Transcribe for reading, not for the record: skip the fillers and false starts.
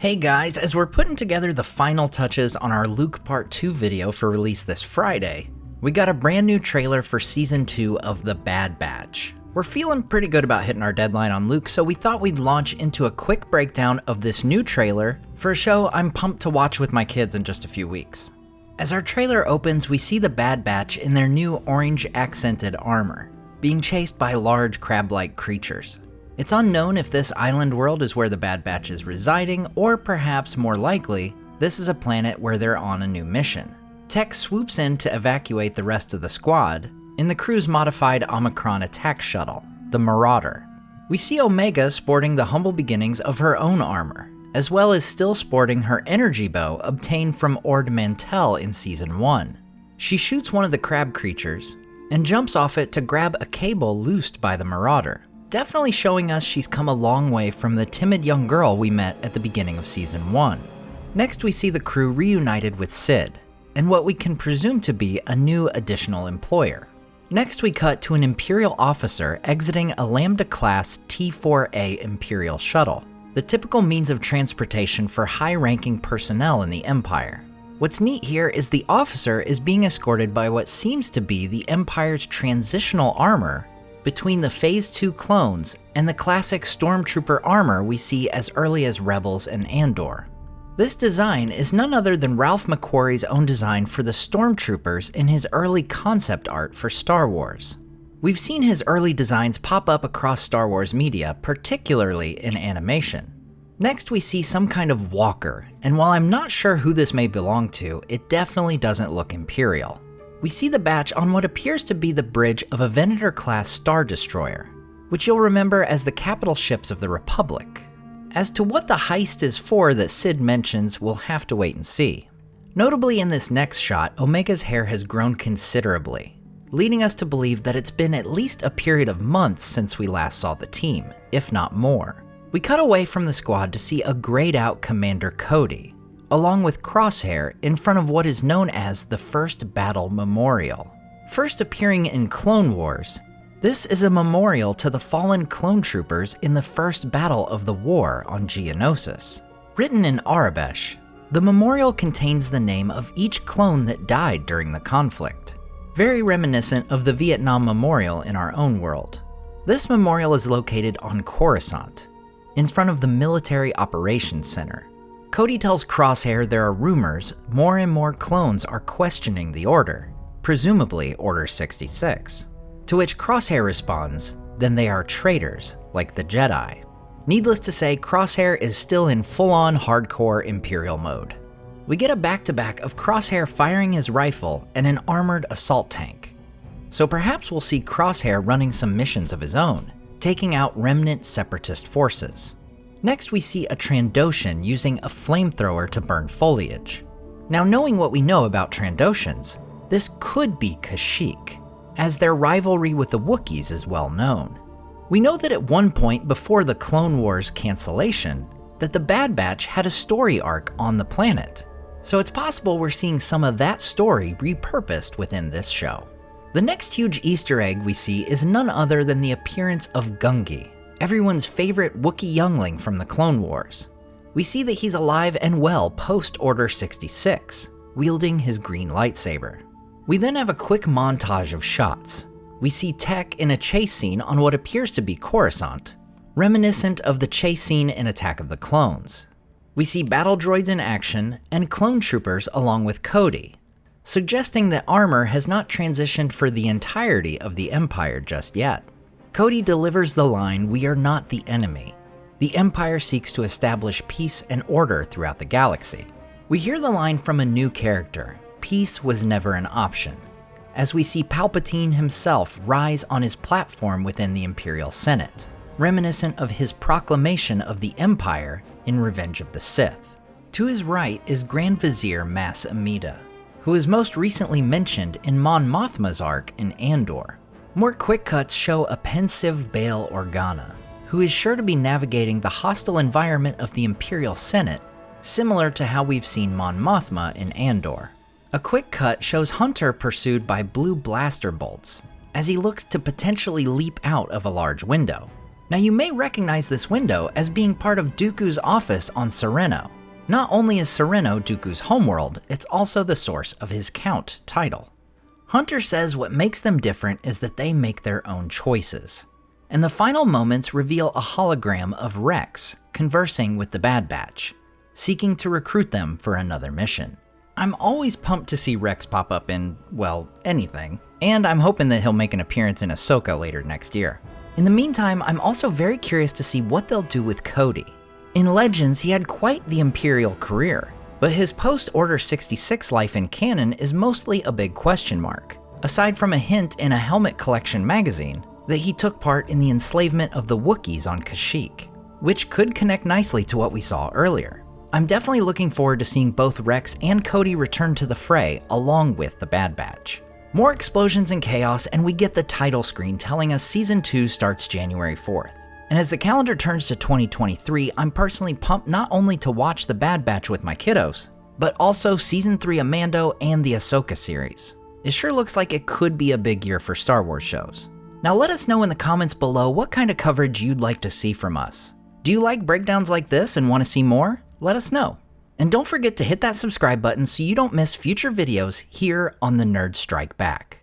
Hey guys, as we're putting together the final touches on our Luke Part 2 video for release this Friday, we got a brand new trailer for Season 2 of The Bad Batch. We're feeling pretty good about hitting our deadline on Luke, so we thought we'd launch into a quick breakdown of this new trailer for a show I'm pumped to watch with my kids in just a few weeks. As our trailer opens, we see the Bad Batch in their new orange-accented armor, being chased by large crab-like creatures. It's unknown if this island world is where the Bad Batch is residing, or perhaps more likely, this is a planet where they're on a new mission. Tech swoops in to evacuate the rest of the squad in the crew's modified Omicron attack shuttle, the Marauder. We see Omega sporting the humble beginnings of her own armor, as well as still sporting her energy bow obtained from Ord Mantell in Season 1. She shoots one of the crab creatures and jumps off it to grab a cable loosed by the Marauder, definitely showing us she's come a long way from the timid young girl we met at the beginning of Season 1. Next we see the crew reunited with Sid, and what we can presume to be a new additional employer. Next we cut to an Imperial officer exiting a Lambda-class T-4A Imperial shuttle, the typical means of transportation for high-ranking personnel in the Empire. What's neat here is the officer is being escorted by what seems to be the Empire's transitional armor between the Phase 2 clones and the classic Stormtrooper armor we see as early as Rebels and Andor. This design is none other than Ralph McQuarrie's own design for the Stormtroopers in his early concept art for Star Wars. We've seen his early designs pop up across Star Wars media, particularly in animation. Next we see some kind of walker, and while I'm not sure who this may belong to, it definitely doesn't look Imperial. We see the Batch on what appears to be the bridge of a Venator-class Star Destroyer, which you'll remember as the capital ships of the Republic. As to what the heist is for that Sid mentions, we'll have to wait and see. Notably in this next shot, Omega's hair has grown considerably, leading us to believe that it's been at least a period of months since we last saw the team, if not more. We cut away from the squad to see a grayed-out Commander Cody, along with Crosshair in front of what is known as the First Battle Memorial. First appearing in Clone Wars, this is a memorial to the fallen clone troopers in the first battle of the war on Geonosis. Written in Arabesh, the memorial contains the name of each clone that died during the conflict, very reminiscent of the Vietnam Memorial in our own world. This memorial is located on Coruscant, in front of the Military Operations Center. Cody tells Crosshair there are rumors more and more clones are questioning the Order, presumably Order 66. To which Crosshair responds, then they are traitors, like the Jedi. Needless to say, Crosshair is still in full-on hardcore Imperial mode. We get a back-to-back of Crosshair firing his rifle and an armored assault tank. So perhaps we'll see Crosshair running some missions of his own, taking out remnant separatist forces. Next we see a Trandoshan using a flamethrower to burn foliage. Now knowing what we know about Trandoshans, this could be Kashyyyk, as their rivalry with the Wookiees is well known. We know that at one point before the Clone Wars cancellation, that the Bad Batch had a story arc on the planet, so it's possible we're seeing some of that story repurposed within this show. The next huge Easter egg we see is none other than the appearance of Gungi, everyone's favorite Wookiee youngling from the Clone Wars. We see that he's alive and well post-Order 66, wielding his green lightsaber. We then have a quick montage of shots. We see Tech in a chase scene on what appears to be Coruscant, reminiscent of the chase scene in Attack of the Clones. We see battle droids in action and clone troopers along with Cody, suggesting that armor has not transitioned for the entirety of the Empire just yet. Cody delivers the line, "We are not the enemy. The Empire seeks to establish peace and order throughout the galaxy." We hear the line from a new character, "Peace was never an option," as we see Palpatine himself rise on his platform within the Imperial Senate, reminiscent of his proclamation of the Empire in Revenge of the Sith. To his right is Grand Vizier Mas Amida, who is most recently mentioned in Mon Mothma's arc in Andor. More quick cuts show a pensive Bail Organa, who is sure to be navigating the hostile environment of the Imperial Senate, similar to how we've seen Mon Mothma in Andor. A quick cut shows Hunter pursued by blue blaster bolts, as he looks to potentially leap out of a large window. Now you may recognize this window as being part of Dooku's office on Sereno. Not only is Sereno Dooku's homeworld, it's also the source of his Count title. Hunter says what makes them different is that they make their own choices. And the final moments reveal a hologram of Rex conversing with the Bad Batch, seeking to recruit them for another mission. I'm always pumped to see Rex pop up in, well, anything, and I'm hoping that he'll make an appearance in Ahsoka later next year. In the meantime, I'm also very curious to see what they'll do with Cody. In Legends, he had quite the Imperial career, but his post-Order 66 life in canon is mostly a big question mark, aside from a hint in a Helmet Collection magazine that he took part in the enslavement of the Wookiees on Kashyyyk, which could connect nicely to what we saw earlier. I'm definitely looking forward to seeing both Rex and Cody return to the fray along with the Bad Batch. More explosions and chaos, and we get the title screen telling us Season 2 starts January 4th. And as the calendar turns to 2023, I'm personally pumped not only to watch the Bad Batch with my kiddos, but also Season 3 of Mando and the Ahsoka series. It sure looks like it could be a big year for Star Wars shows. Now let us know in the comments below what kind of coverage you'd like to see from us. Do you like breakdowns like this and want to see more? Let us know. And don't forget to hit that subscribe button so you don't miss future videos here on the Nerd Strike Back.